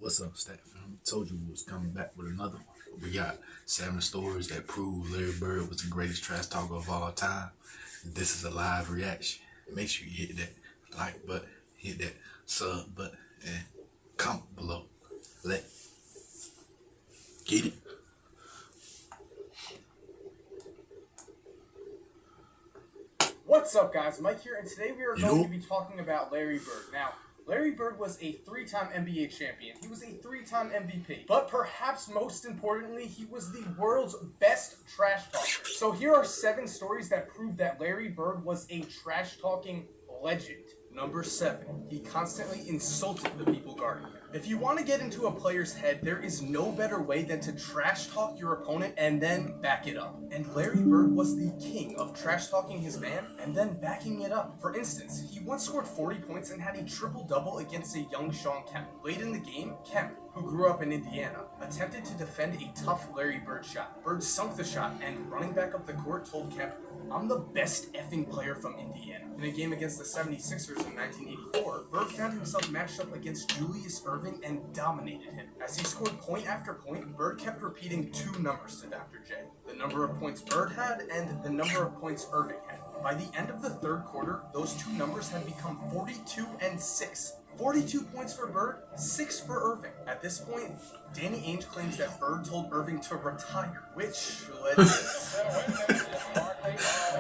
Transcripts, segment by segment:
What's up, Stat Fam? Told you we was coming back with another one. We got 7 stories that prove Larry Bird was the greatest trash talker of all time. This is a live reaction. Make sure you hit that like button, hit that sub button, and comment below. Let's get it. What's up, guys? Mike here, and today we are going to be talking about Larry Bird. Now, Larry Bird was a 3-time NBA champion. He was a 3-time MVP. But perhaps most importantly, he was the world's best trash talker. So here are 7 stories that prove that Larry Bird was a trash-talking legend. Number 7, he constantly insulted the people guarding him. If you want to get into a player's head, there is no better way than to trash talk your opponent and then back it up. And Larry Bird was the king of trash talking his man and then backing it up. For instance, he once scored 40 points and had a triple-double against a young Shawn Kemp. Late in the game, Kemp, who grew up in Indiana, attempted to defend a tough Larry Bird shot. Bird sunk the shot and, running back up the court, told Kemp, "I'm the best effing player from Indiana." In a game against the 76ers in 1984, Bird found himself matched up against Julius Erving and dominated him. As he scored point after point, Bird kept repeating 2 numbers to Dr. J. The number of points Bird had and the number of points Erving had. By the end of the 3rd quarter, those 2 numbers had become 42 and 6. 42 points for Bird, 6 for Erving. At this point, Danny Ainge claims that Bird told Erving to retire, which led to...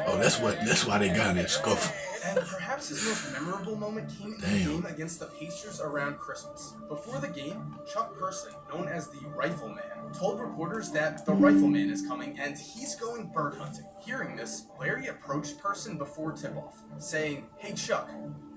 Oh, that's why they got it, scuffle. And perhaps his most memorable moment came in the game against the Pacers around Christmas. Before the game, Chuck Person, known as the Rifleman, told reporters that the Rifleman is coming and he's going bird hunting. Hearing this, Larry approached Person before tip-off, saying, "Hey Chuck,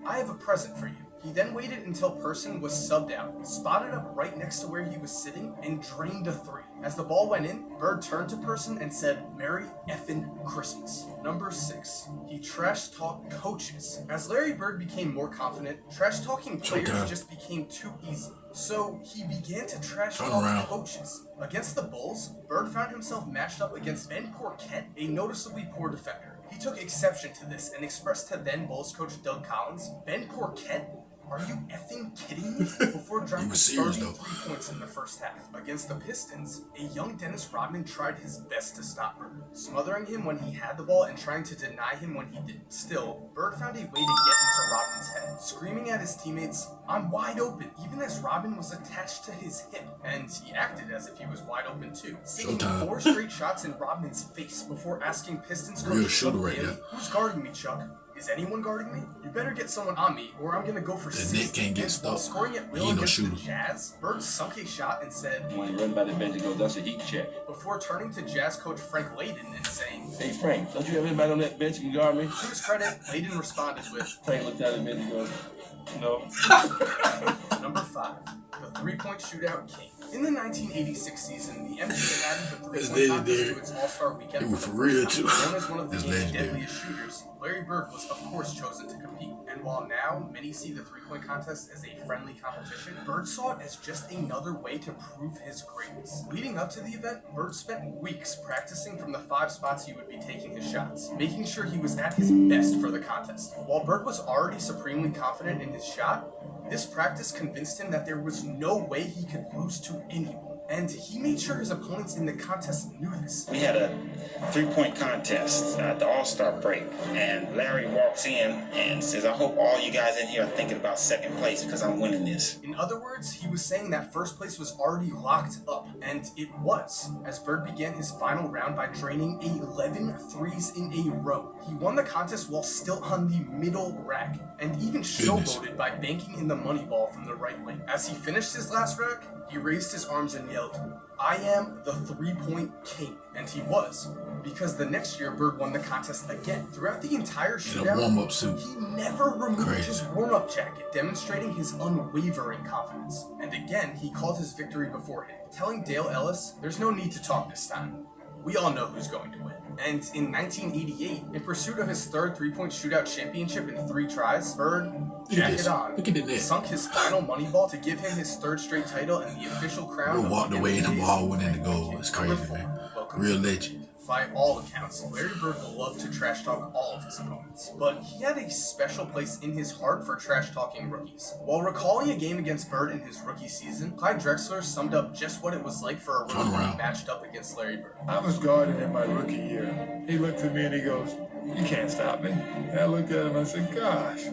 I have a present for you." He then waited until Person was subbed out, spotted up right next to where he was sitting, and drained a 3. As the ball went in, Bird turned to Person and said, "Merry effing Christmas." Number 6, he trash-talked coaches. As Larry Bird became more confident, trash-talking players just became too easy. So he began to trash-talk coaches. Against the Bulls, Bird found himself matched up against Ben Corquette, a noticeably poor defender. He took exception to this and expressed to then Bulls coach Doug Collins, "Ben Corquette? Are you effing kidding me?" Before dropping 33 points in the first half. Against the Pistons, a young Dennis Rodman tried his best to stop Bird, smothering him when he had the ball and trying to deny him when he didn't. Still, Bird found a way to get into Rodman's head, screaming at his teammates, "I'm wide open," even as Rodman was attached to his hip, and he acted as if he was wide open too, sinking 4 straight shots in Rodman's face before asking Pistons coach Chuck Daly, "Who's guarding me, Chuck? Is anyone guarding me? You better get someone on me, or I'm gonna go for 60 can't get while stuck. scoring at will against the Jazz." Bird sunk a shot and said, "When you run by the bench, he goes, 'That's a heat check.'" before turning to Jazz coach Frank Layden and saying, "Hey Frank, don't you have anybody on that bench who can guard me?" To his credit, Layden responded with, Frank looked at him and he goes, "No." Number 5, the 3-point shootout king. In the 1986 season, the NBA added the 3-point contest to its All-Star weekend. It was for real too. Known as one of the game's deadliest shooters, Larry Bird was of course chosen to compete. And while now many see the 3-point contest as a friendly competition, Bird saw it as just another way to prove his greatness. Leading up to the event, Bird spent weeks practicing from the 5 spots he would be taking his shots, making sure he was at his best for the contest. While Bird was already supremely confident in his shot, this practice convinced him that there was no way he could lose to anyone. And he made sure his opponents in the contest knew this. We had a 3-point contest at the All-Star break, and Larry walks in and says, "I hope all you guys in here are thinking about 2nd place because I'm winning this." In other words, he was saying that 1st place was already locked up, and it was, as Bird began his final round by draining 11 threes in a row. He won the contest while still on the middle rack, and even showboated by banking in the money ball from the right wing. As he finished his last rack, he raised his arms and yelled, "I am the 3-point king." And he was, because the next year Bird won the contest again. Throughout the entire shootout, warm-up suit. he never removed his warm-up jacket, demonstrating his unwavering confidence. And again, he called his victory beforehand, telling Dale Ellis, "There's no need to talk this time. We all know who's going to win." And in 1988, in pursuit of his 3rd 3-point shootout championship in 3 tries, Bird, jacket on, sunk his final money ball to give him his 3rd straight title and the official crown. Walked away and the ball went in the goal. It's crazy, man. Real legend. By all accounts, Larry Bird loved to trash talk all of his opponents, but he had a special place in his heart for trash talking rookies. While recalling a game against Bird in his rookie season, Clyde Drexler summed up just what it was like for a rookie being matched up against Larry Bird. I was guarding in my rookie year. He looked at me and he goes, "You can't stop me." And I looked at him and I said, "Gosh,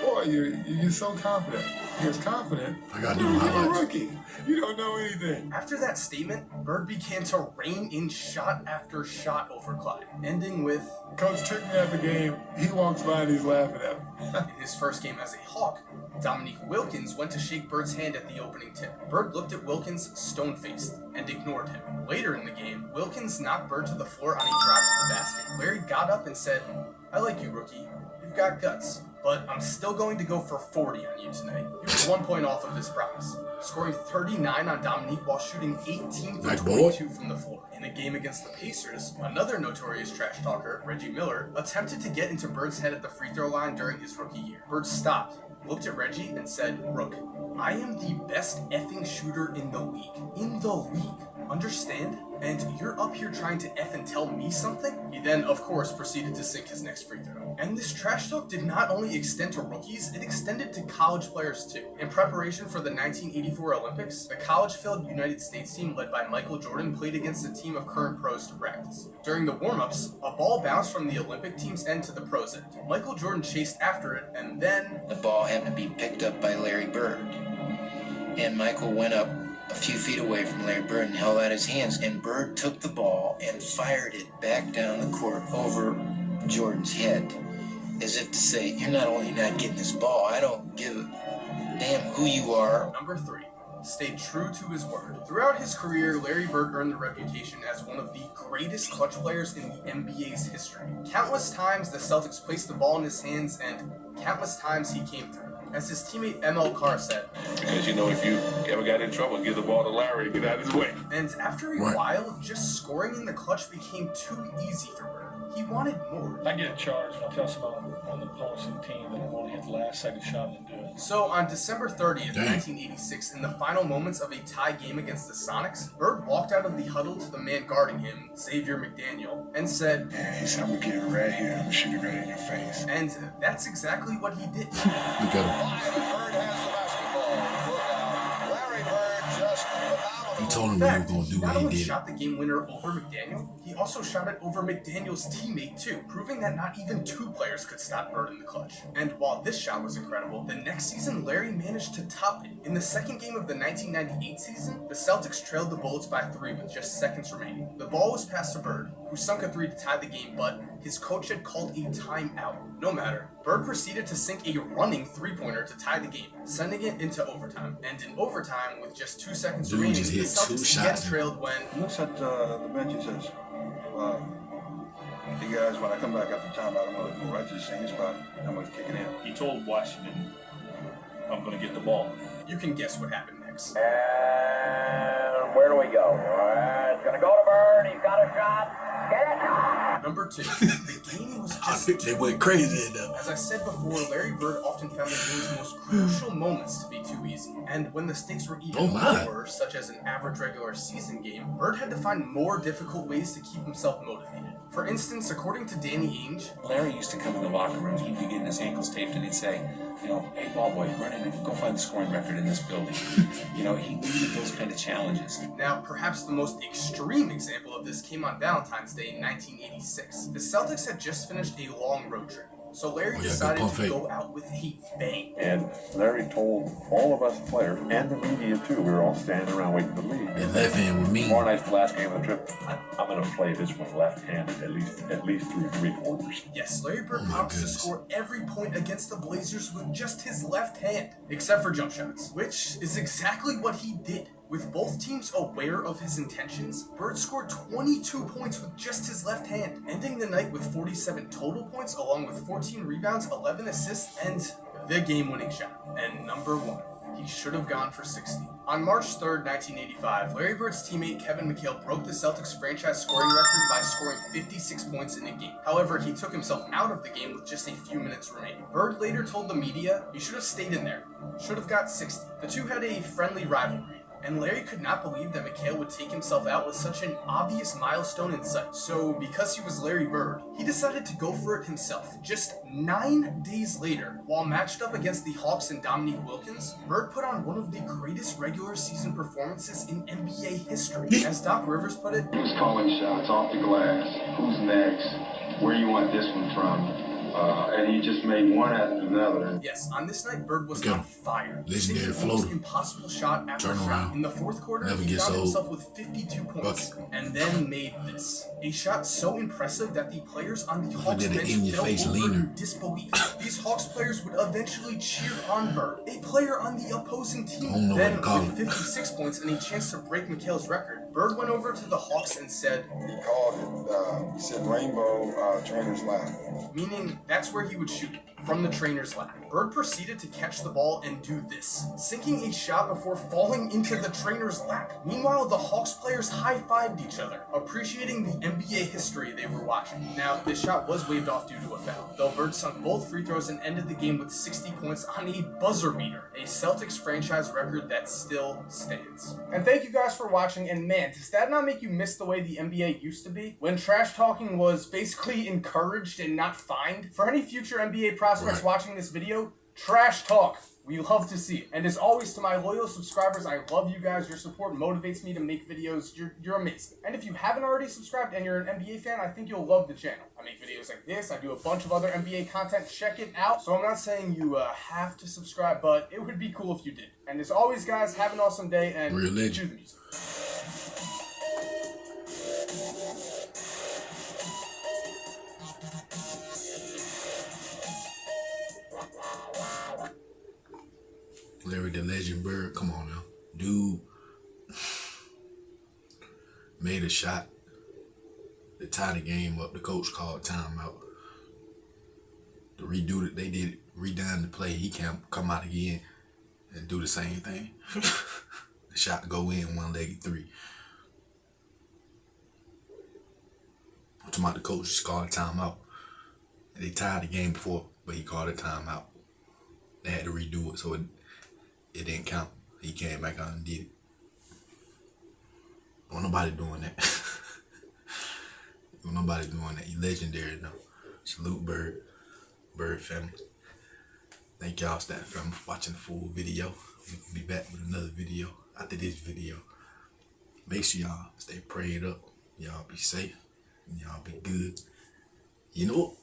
boy, you're so confident." He was confident. I got to do You're a highlights. rookie. You don't know anything. After that statement, Bird began to rain in shot after shot over Clyde, ending with, Coach took me out the game. He walks by and he's laughing at me. in his first game as a Hawk, Dominique Wilkins went to shake Bird's hand at the opening tip. Bird looked at Wilkins stone-faced and ignored him. Later in the game, Wilkins knocked Bird to the floor on a drive to the basket. Larry got up and said, "I like you, rookie. You've got guts, but I'm still going to go for 40 on you tonight." He was 1 point off of his promise, scoring 39 on Dominique while shooting 18 for 22 from the floor. In a game against the Pacers, another notorious trash talker, Reggie Miller, attempted to get into Bird's head at the free throw line during his rookie year. Bird stopped, looked at Reggie, and said, "Rook, I am the best effing shooter in the league. In the league. Understand? And you're up here trying to effing tell me something?" He then, of course, proceeded to sink his next free throw. And this trash talk did not only extend to rookies, it extended to college players too. In preparation for the 1984 Olympics, the college-filled United States team led by Michael Jordan played against a team of current pros to practice. During the warm-ups, a ball bounced from the Olympic team's end to the pros end. Michael Jordan chased after it, and then the ball happened to be picked up by Larry Bird. And Michael went up a few feet away from Larry Bird and held out his hands, and Bird took the ball and fired it back down the court over Jordan's head, as if to say, "You're not only not getting this ball, I don't give a damn who you are." Number 3. Stayed true to his word. Throughout his career, Larry Bird earned the reputation as one of the greatest clutch players in the NBA's history. Countless times the Celtics placed the ball in his hands, and countless times he came through. As his teammate ML Carr said, Because, if you ever got in trouble, give the ball to Larry and get out of his way. and after a while, just scoring in the clutch became too easy for Bird. He wanted more. I get charged when I tell someone on the opposing team that I want to hit the last second shot and do it. So on December 30th, 1986, in the final moments of a tie game against the Sonics, Bird walked out of the huddle to the man guarding him, Xavier McDaniel, and said, Yeah, he said, "I'm going to get it right here. I'm going to shoot it right in your face." and that's exactly what he did. Look at him. Bird has the basketball. Look out. Larry Bird just phenomenal. He told him In what he fact, was going to he do not and only he did. shot the game winner over McDaniel, he also shot it over McDaniel's teammate too, proving that not even two players could stop Bird in the clutch. And while this shot was incredible, the next season Larry managed to top it. In the second game of the 1998 season, the Celtics trailed the Bullets by 3 with just seconds remaining. The ball was passed to Bird, who sunk a 3 to tie the game, but his coach had called a timeout. No matter, Bird proceeded to sink a running three-pointer to tie the game, sending it into overtime. And in overtime, with just 2 seconds Dude remaining, just the hit 2 Celtics again shots. trailed when He looks at the bench and says, "You guys, when I come back after timeout, I'm going to go right to the same spot. I'm going to kick it in." He told Washington, "I'm going to get the ball." you can guess what happened next. And where do we go? It's going to go to Bird. He's got a shot. Get it! Number 2, the game was I just think they went crazy in there. As I said before, Larry Bird often found the game's most crucial moments to be too easy. And when the stakes were even lower, such as an average regular season game, Bird had to find more difficult ways to keep himself motivated. For instance, according to Danny Ainge, Larry used to come in the locker room, he'd be getting his ankles taped, and he'd say, "Hey, ball boy, run in and go find the scoring record in this building." He needed those kind of challenges. now perhaps the most extreme example of this came on Valentine's Day in 1986. The Celtics had just finished a long road trip, so Larry decided to go out with a bang. And Larry told all of us players and the media too, we were all standing around waiting to leave. That left hand with me. Tomorrow night's the last game of the trip. I'm going to play this one left-handed at least through 3 quarters. Yes, Larry Bird promised to score every point against the Blazers with just his left hand, except for jump shots, which is exactly what he did. With both teams aware of his intentions, Bird scored 22 points with just his left hand, ending the night with 47 total points along with 14 rebounds, 11 assists, and the game-winning shot. And number 1. He should have gone for 60. On March 3rd, 1985, Larry Bird's teammate Kevin McHale broke the Celtics franchise scoring record by scoring 56 points in a game. However, he took himself out of the game with just a few minutes remaining. Bird later told the media, "You should have stayed in there. Should have got 60. The two had a friendly rivalry. and Larry could not believe that McHale would take himself out with such an obvious milestone in sight. So, because he was Larry Bird, he decided to go for it himself. Just 9 days later, while matched up against the Hawks and Dominique Wilkins, Bird put on one of the greatest regular season performances in NBA history. As Doc Rivers put it, he was calling shots off the glass. Who's next? Where you want this one from? And he just made one after another. Yes, on this night, Bird was on fire. Legendary Sinking almost floater. impossible shot after Turn shot. around. In the fourth quarter, Never he gets found old. himself with 52 points, and then made this. A shot so impressive that the players on the Hawks did an bench in-your-face fell over leaner. in disbelief. These Hawks players would eventually cheer on Bird, a player on the opposing team. I don't know Then, what to call with it. 56 points and a chance to break McHale's record, Bird went over to the Hawks and said, He called it, he said rainbow trainer's lap. meaning that's where he would shoot, from the trainer's lap. Bird proceeded to catch the ball and do this, sinking a shot before falling into the trainer's lap. Meanwhile, the Hawks players high-fived each other, appreciating the NBA history they were watching. Now, this shot was waved off due to a foul, though Bird sunk both free throws and ended the game with 60 points on a buzzer beater, a Celtics franchise record that still stands. And thank you guys for watching, and man, does that not make you miss the way the NBA used to be? When trash talking was basically encouraged and not fined? For any future NBA prospects watching this video, trash talk. We love to see it. And as always, to my loyal subscribers, I love you guys. Your support motivates me to make videos. You're amazing. And if you haven't already subscribed and you're an NBA fan, I think you'll love the channel. I make videos like this. I do a bunch of other NBA content. Check it out. So I'm not saying you have to subscribe, but it would be cool if you did. And as always, guys, have an awesome day and Real legend. cue the music. Larry the Legend Bird, come on now. Dude made a shot to tie the game up. The coach called timeout. To redo it, they did redone the play. He can't come out again and do the same thing. The shot go in, one-legged three. I'm talking about the coach just called timeout. And they tied the game before, but he called a timeout. They had to redo it, so it didn't count. He came back out and did it. Don't nobody doing that. Don't nobody doing that. You legendary though. Salute Bird family. Thank y'all, Stat family, for watching the full video. We can be back with another video after this video. Make sure y'all stay prayed up. Y'all be safe. And y'all be good. You know what?